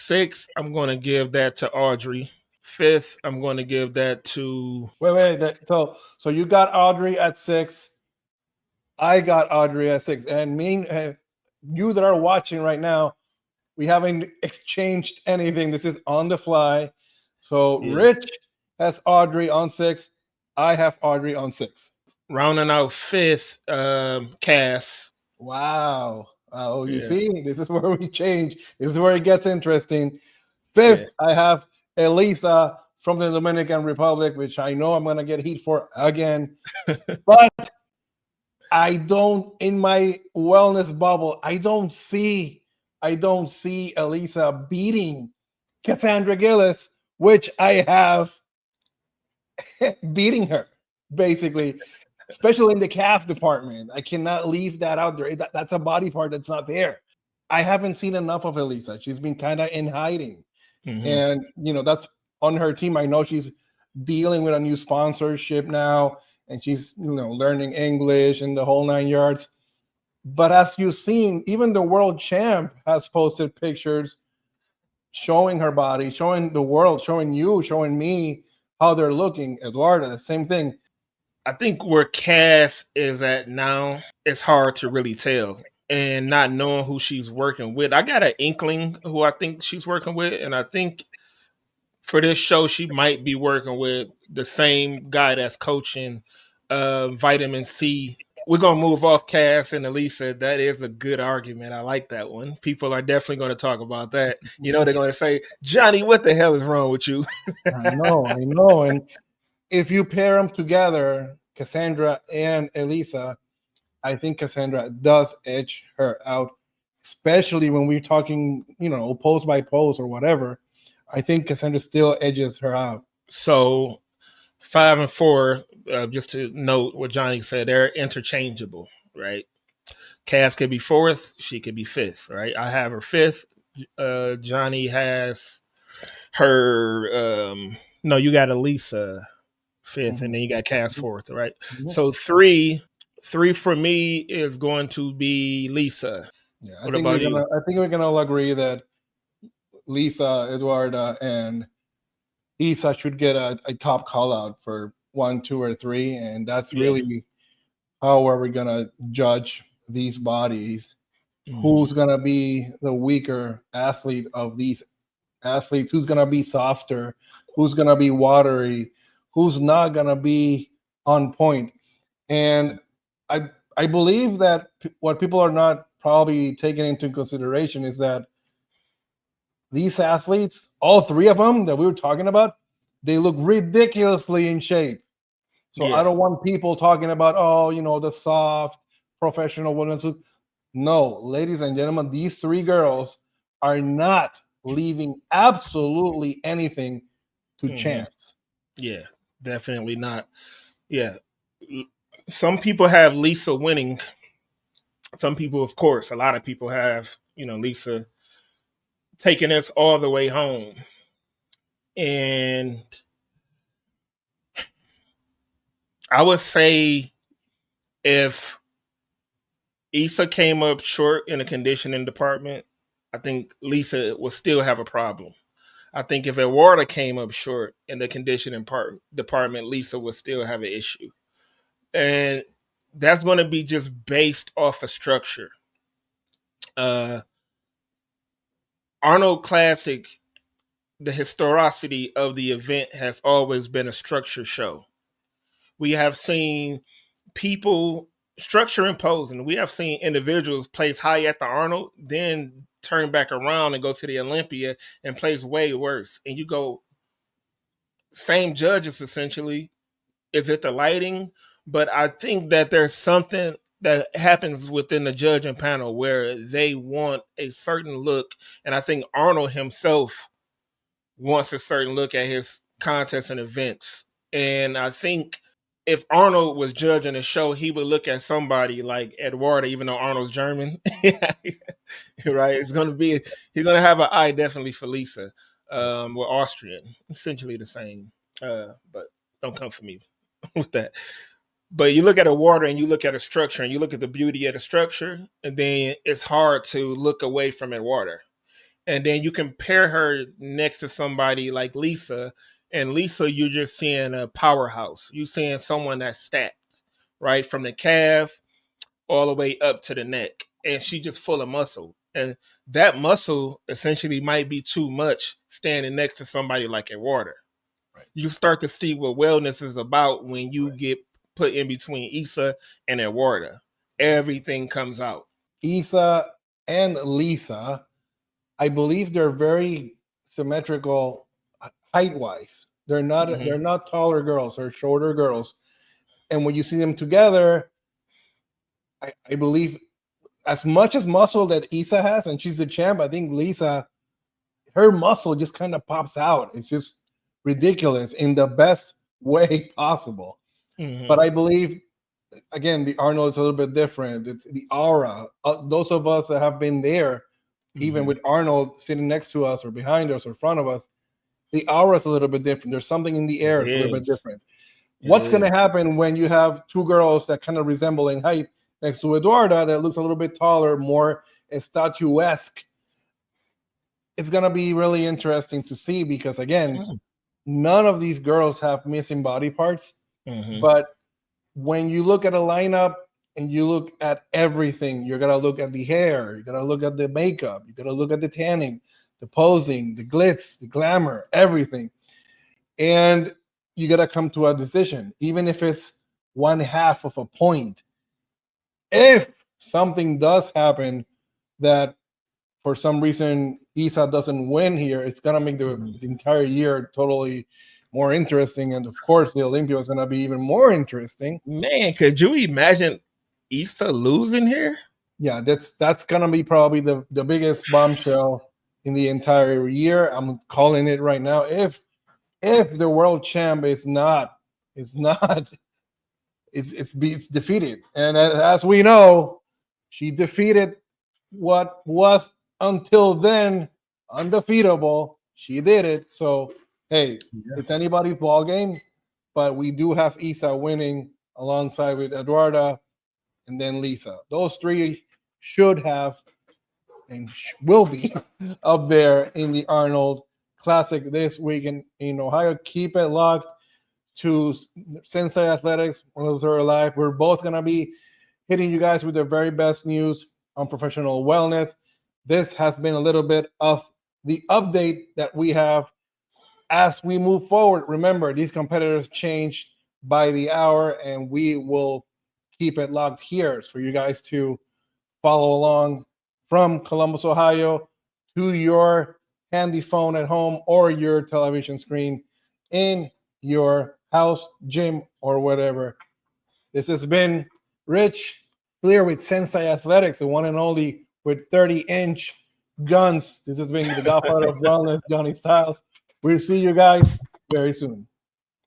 Six, I'm going to give that to Audrey. Fifth, I'm going to give that to. So you got Audrey at 6. I got Audrey at 6, and you that are watching right now, we haven't exchanged anything. This is on the fly. So Yeah. Rich has Audrey on 6. I have Audrey on 6. Rounding out fifth, Cass. Wow. Oh, you Yeah. see, this is where we change. This is where it gets interesting. Yeah. Fifth, I have Elisa from the Dominican Republic, which I know I'm going to get heat for again. But I don't, in my wellness bubble, I don't see Elisa beating Cassandra Gillis, which I have beating her, basically, especially in the calf department. I cannot leave that out there. That's a body part that's not there. I haven't seen enough of Elisa. She's been kind of in hiding. Mm-hmm. And, that's on her team. I know she's dealing with a new sponsorship now, and she's, learning English and the whole 9 yards. But as you've seen, even the world champ has posted pictures showing her body, showing the world, showing you, showing me how they're looking. Eduardo, the same thing. I think where Cass is at now, it's hard to really tell. And not knowing who she's working with. I got an inkling who I think she's working with. And I think for this show, she might be working with the same guy that's coaching Vitamin C. We're going to move off Cass and Elisa. That is a good argument. I like that one. People are definitely going to talk about that. They're going to say, Johnny, what the hell is wrong with you? I know. And if you pair them together, Cassandra and Elisa, I think Cassandra does edge her out, especially when we're talking, post by post or whatever. I think Cassandra still edges her out. So 5 and 4, just to note what Johnny said, they're interchangeable, right? Cass could be fourth, she could be fifth, right? I have her fifth. Johnny has her. No, you got Elisa fifth, and then you got Cass fourth, right? Mm-hmm. So three for me is going to be Lisa. Yeah, what about you? I think we're gonna all agree that Lisa, Eduarda, and Isa should get a top call out for 1, 2, or 3, and that's really how are we gonna judge these bodies. Mm-hmm. Who's gonna be the weaker athlete of these athletes? Who's gonna be softer? Who's gonna be watery? Who's not gonna be on point? And I believe that what people are not probably taking into consideration is that these athletes, all 3 of them that we were talking about, they look ridiculously in shape. So I don't want people talking about, the soft professional women's. No, ladies and gentlemen, these 3 girls are not leaving absolutely anything to chance. Yeah, definitely not. Yeah. Some people have Lisa winning. Some people, of course, a lot of people have, Lisa taking us all the way home. And I would say if Issa came up short in the conditioning department, I think Lisa will still have a problem. I think if Eduarda came up short in the conditioning department, Lisa would still have an issue. And that's going to be just based off of structure. Arnold Classic, the historicity of the event has always been a structure show. We have seen people structure and posing. We have seen individuals place high at the Arnold, then turn back around and go to the Olympia and place way worse. And you go, same judges essentially. Is it the lighting? But I think that there's something that happens within the judging panel where they want a certain look. And I think Arnold himself wants a certain look at his contests and events. And I think if Arnold was judging a show, he would look at somebody like Eduardo, even though Arnold's German. Right? He's going to have an eye definitely for Lisa. We're Austrian, essentially the same. But don't come for me with that. But you look at a water and you look at a structure and you look at the beauty of the structure, and then it's hard to look away from it water. And then you compare her next to somebody like Lisa, and Lisa, you're just seeing a powerhouse. You're seeing someone that's stacked, right? From the calf all the way up to the neck. And she just full of muscle. And that muscle essentially might be too much standing next to somebody like Eduarda. Right. You start to see what wellness is about when you get put in between Issa and Eduarda. Everything comes out. Isa and Lisa, I believe they're very symmetrical height wise. They're Mm-hmm. not taller girls, they're shorter girls. And when you see them together, I believe as much as muscle that Isa has, and she's the champ, I think Lisa, her muscle just kind of pops out. It's just ridiculous in the best way possible. But Mm-hmm. I believe, again, the Arnold is a little bit different. It's the aura. Those of us that have been there, even Mm-hmm. with Arnold sitting next to us or behind us or front of us, the aura is a little bit different. There's something in the It air. It's a little bit is. different. It What's going to is. happen when you have two girls that kind of resemble in height next to Eduarda that looks a little bit taller, more statuesque? It's going to be really interesting to see because, again, none of these girls have missing body parts. Mm-hmm. But when you look at a lineup and you look at everything, you're going to look at the hair, you're going to look at the makeup, you're going to look at the tanning, the posing, the glitz, the glamour, everything. And you got to come to a decision, even if it's one half of a point. If something does happen that for some reason Isa doesn't win here, it's gonna make the entire year totally more interesting. And of course, the Olympia is gonna be even more interesting. Man, could you imagine Issa losing here? Yeah, that's gonna be probably the biggest bombshell in the entire year. I'm calling it right now. If the world champ is not it's defeated, and as we know, she defeated what was until then undefeatable. She did it. So hey, Yeah. it's anybody's ball game, but we do have Isa winning alongside with Eduarda and then Lisa. Those three should have and will be up there in the Arnold Classic this week in Ohio. Keep it locked to Sensei Athletics. When those are alive, we're both gonna be hitting you guys with the very best news on professional wellness. This has been a little bit of the update that we have as we move forward. Remember, these competitors change by the hour, and we will keep it locked here for you guys to follow along from Columbus, Ohio, to your handy phone at home or your television screen in your house, gym, or whatever. This has been Rich Clear with Sensei Athletics, the one and only with 30-inch guns. This has been the Godfather of Wellness, Johnny Styles. We'll see you guys very soon.